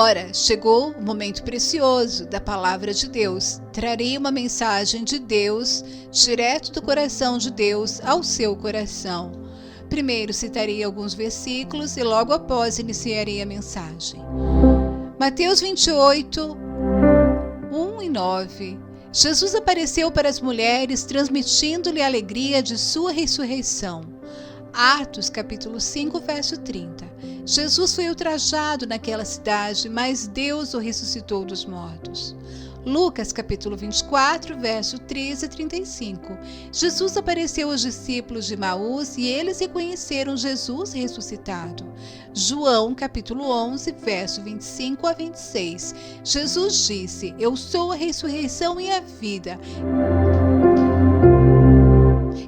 Agora chegou o momento precioso da palavra de Deus. Trarei uma mensagem de Deus, direto do coração de Deus ao seu coração. Primeiro citarei alguns versículos e logo após iniciarei a mensagem. Mateus 28, 1 e 9. Jesus apareceu para as mulheres, transmitindo-lhe a alegria de sua ressurreição. Atos capítulo 5, verso 30. Jesus foi ultrajado naquela cidade, mas Deus o ressuscitou dos mortos. Lucas capítulo 24, verso 13 a 35. Jesus apareceu aos discípulos de Emaús e eles reconheceram Jesus ressuscitado. João capítulo 11, verso 25 a 26. Jesus disse: Eu sou a ressurreição e a vida.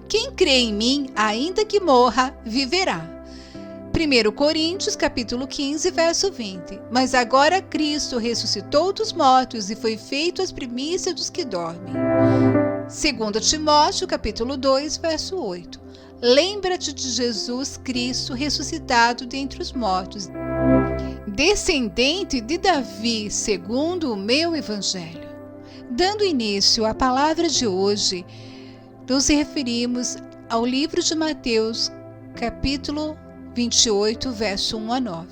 Quem crê em mim, ainda que morra, viverá. 1 Coríntios, capítulo 15, verso 20. Mas agora Cristo ressuscitou dos mortos e foi feito as primícias dos que dormem. 2 Timóteo, capítulo 2, verso 8. Lembra-te de Jesus Cristo ressuscitado dentre os mortos, descendente de Davi, segundo o meu evangelho. Dando início à palavra de hoje, nos referimos ao livro de Mateus, capítulo 28, verso 1 a 9.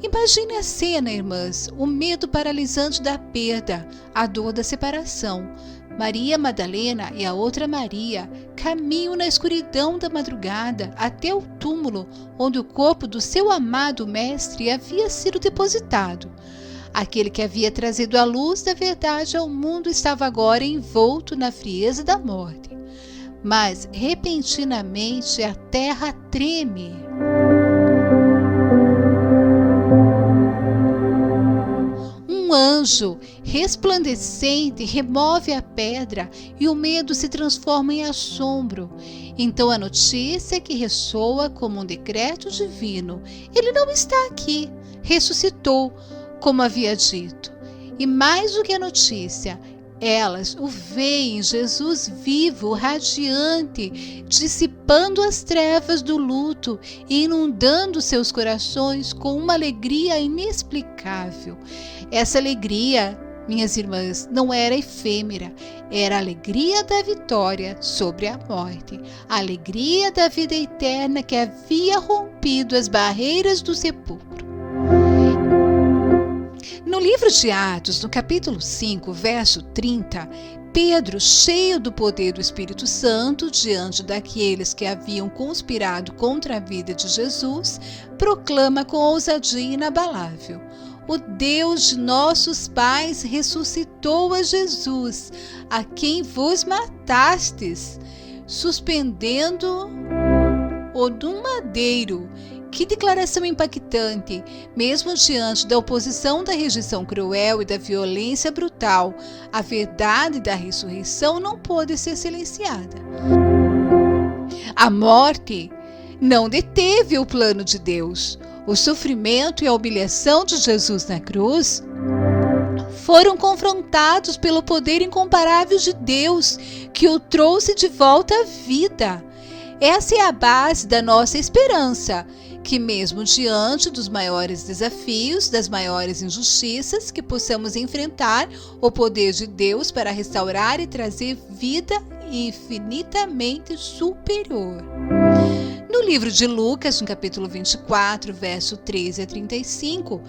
Imagine a cena, irmãs, o medo paralisante da perda, a dor da separação. Maria Madalena e a outra Maria caminham na escuridão da madrugada até o túmulo onde o corpo do seu amado mestre havia sido depositado. Aquele que havia trazido a luz da verdade ao mundo estava agora envolto na frieza da morte. Mas, repentinamente, a terra treme. Um anjo resplandecente remove a pedra e o medo se transforma em assombro. Então a notícia que ressoa como um decreto divino: ele não está aqui, ressuscitou, como havia dito. E mais do que a notícia, elas o veem, Jesus vivo, radiante, dissipando as trevas do luto e inundando seus corações com uma alegria inexplicável. Essa alegria, minhas irmãs, não era efêmera, era a alegria da vitória sobre a morte, a alegria da vida eterna que havia rompido as barreiras do sepulcro. No livro de Atos, no capítulo 5, verso 30, Pedro, cheio do poder do Espírito Santo, diante daqueles que haviam conspirado contra a vida de Jesus, proclama com ousadia inabalável: O Deus de nossos pais ressuscitou a Jesus, a quem vos matastes, suspendendo-o num madeiro. Que declaração impactante! Mesmo diante da oposição da rejeição cruel e da violência brutal, a verdade da ressurreição não pôde ser silenciada. A morte não deteve o plano de Deus. O sofrimento e a humilhação de Jesus na cruz foram confrontados pelo poder incomparável de Deus, que o trouxe de volta à vida. Essa é a base da nossa esperança, que mesmo diante dos maiores desafios, das maiores injustiças que possamos enfrentar, o poder de Deus para restaurar e trazer vida infinitamente superior. No livro de Lucas, no capítulo 24, verso 13 a 35,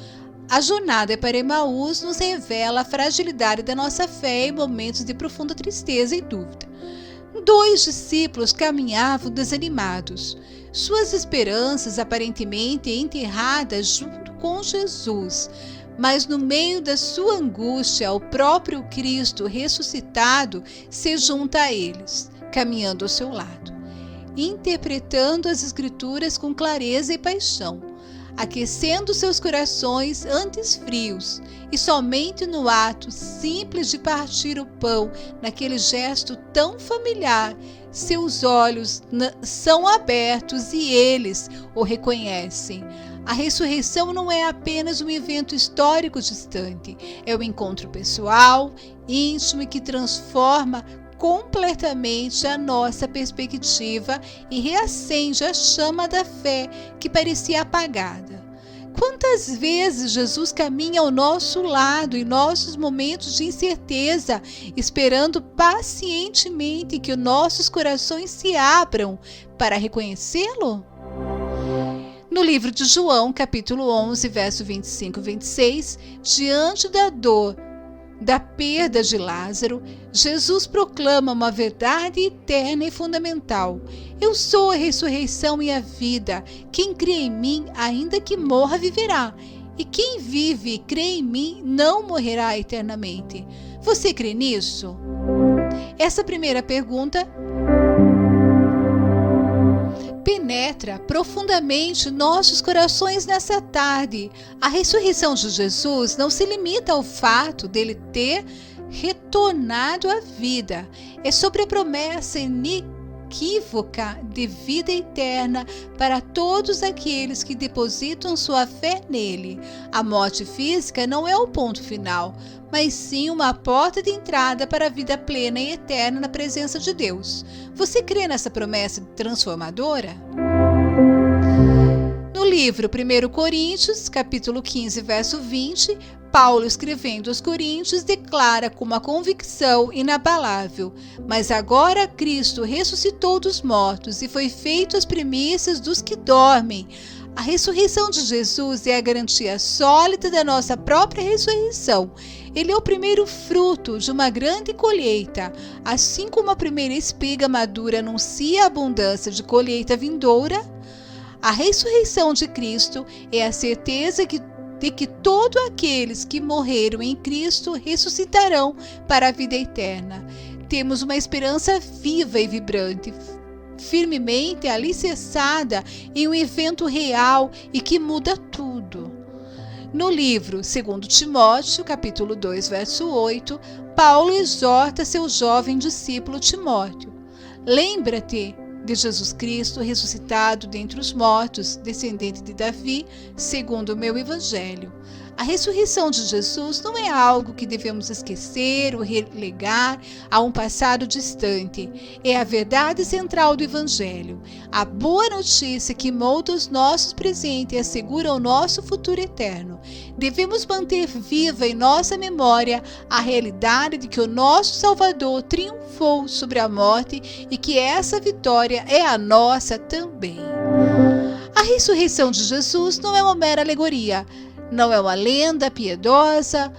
a jornada para Emaús nos revela a fragilidade da nossa fé em momentos de profunda tristeza e dúvida. 2 discípulos caminhavam desanimados, suas esperanças aparentemente enterradas junto com Jesus, mas no meio da sua angústia, o próprio Cristo ressuscitado se junta a eles, caminhando ao seu lado, interpretando as Escrituras com clareza e paixão, aquecendo seus corações antes frios, e somente no ato simples de partir o pão, naquele gesto tão familiar, seus olhos são abertos e eles o reconhecem. A ressurreição não é apenas um evento histórico distante, é um encontro pessoal, íntimo e que transforma completamente a nossa perspectiva e reacende a chama da fé que parecia apagada. Quantas vezes Jesus caminha ao nosso lado em nossos momentos de incerteza, esperando pacientemente que os nossos corações se abram para reconhecê-lo? No livro de João, capítulo 11, verso 25 e 26, diante da dor, da perda de Lázaro, Jesus proclama uma verdade eterna e fundamental. Eu sou a ressurreição e a vida. Quem crê em mim, ainda que morra, viverá. E quem vive e crê em mim, não morrerá eternamente. Você crê nisso? Essa primeira pergunta penetra profundamente nossos corações nessa tarde. A ressurreição de Jesus não se limita ao fato dele ter retornado à vida. É sobre a promessa inequívoca de vida eterna para todos aqueles que depositam sua fé nele. A morte física não é o ponto final, mas sim uma porta de entrada para a vida plena e eterna na presença de Deus. Você crê nessa promessa transformadora? No livro 1 Coríntios, capítulo 15, verso 20, Paulo, escrevendo aos Coríntios, declara com uma convicção inabalável: mas agora Cristo ressuscitou dos mortos e foi feito as primícias dos que dormem. A ressurreição de Jesus é a garantia sólida da nossa própria ressurreição. Ele é o primeiro fruto de uma grande colheita. Assim como a primeira espiga madura anuncia a abundância de colheita vindoura, a ressurreição de Cristo é a certeza de que todos aqueles que morreram em Cristo ressuscitarão para a vida eterna. Temos uma esperança viva e vibrante, firmemente alicerçada em um evento real e que muda tudo. No livro 2 Timóteo, capítulo 2, verso 8, Paulo exorta seu jovem discípulo Timóteo: lembra-te de Jesus Cristo ressuscitado dentre os mortos, descendente de Davi, segundo o meu evangelho. A ressurreição de Jesus não é algo que devemos esquecer ou relegar a um passado distante. É a verdade central do Evangelho. A boa notícia que molda os nossos presentes e assegura o nosso futuro eterno. Devemos manter viva em nossa memória a realidade de que o nosso Salvador triunfou sobre a morte e que essa vitória é a nossa também. A ressurreição de Jesus não é uma mera alegoria. Não é uma lenda piedosa,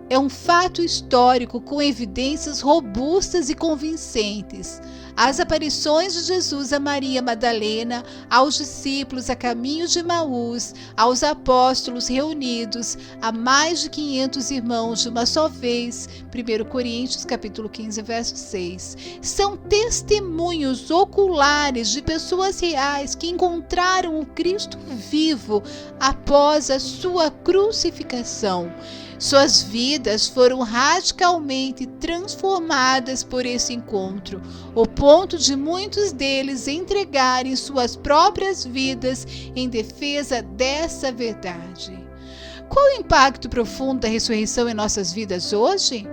é um fato histórico com evidências robustas e convincentes. As aparições de Jesus a Maria Madalena, aos discípulos a caminho de Emaús, aos apóstolos reunidos, a mais de 500 irmãos de uma só vez, 1 Coríntios capítulo 15, verso 6, são testemunhos oculares de pessoas reais que encontraram o Cristo vivo após a sua crucificação. Suas vidas foram radicalmente transformadas por esse encontro, ao ponto de muitos deles entregarem suas próprias vidas em defesa dessa verdade. Qual o impacto profundo da ressurreição em nossas vidas hoje?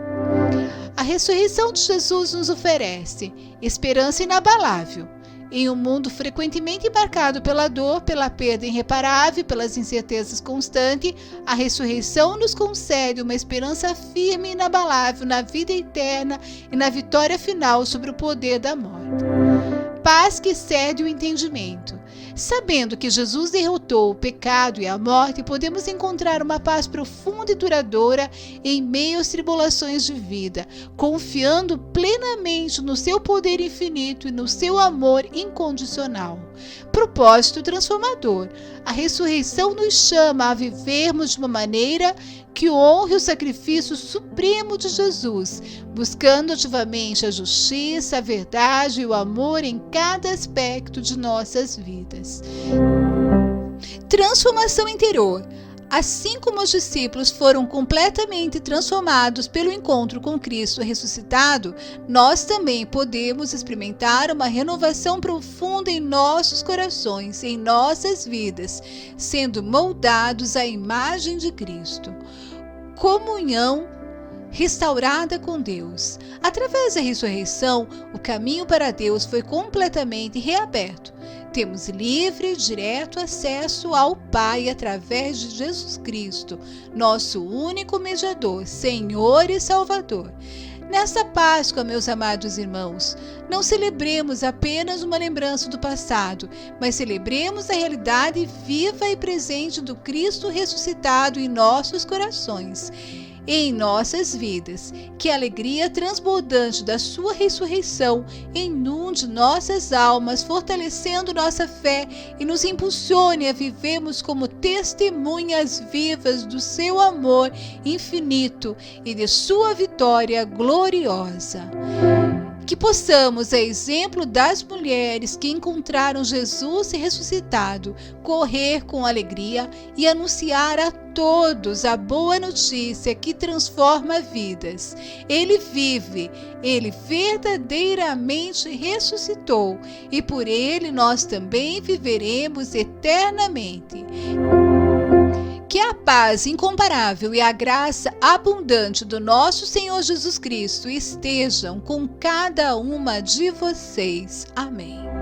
A ressurreição de Jesus nos oferece esperança inabalável. Em um mundo frequentemente marcado pela dor, pela perda irreparável, pelas incertezas constantes, a ressurreição nos concede uma esperança firme e inabalável na vida eterna e na vitória final sobre o poder da morte. Paz que excede o entendimento. Sabendo que Jesus derrotou o pecado e a morte, podemos encontrar uma paz profunda e duradoura em meio às tribulações de vida, confiando plenamente no seu poder infinito e no seu amor incondicional. Propósito transformador. A ressurreição nos chama a vivermos de uma maneira que honre o sacrifício supremo de Jesus, buscando ativamente a justiça, a verdade e o amor em cada aspecto de nossas vidas. Transformação interior. Assim como os discípulos foram completamente transformados pelo encontro com Cristo ressuscitado, nós também podemos experimentar uma renovação profunda em nossos corações, em nossas vidas, sendo moldados à imagem de Cristo. Comunhão restaurada com Deus. Através da ressurreição, o caminho para Deus foi completamente reaberto. Temos livre e direto acesso ao Pai através de Jesus Cristo, nosso único mediador, Senhor e Salvador. Nesta Páscoa, meus amados irmãos, não celebremos apenas uma lembrança do passado, mas celebremos a realidade viva e presente do Cristo ressuscitado em nossos corações e em nossas vidas. Que a alegria transbordante da sua ressurreição inunde nossas almas, fortalecendo nossa fé e nos impulsione a vivermos como testemunhas vivas do seu amor infinito e de sua vitória gloriosa. Que possamos, a exemplo das mulheres que encontraram Jesus ressuscitado, correr com alegria e anunciar a todos a boa notícia que transforma vidas. Ele vive, ele verdadeiramente ressuscitou e por ele nós também viveremos eternamente. Que a paz incomparável e a graça abundante do nosso Senhor Jesus Cristo estejam com cada uma de vocês. Amém.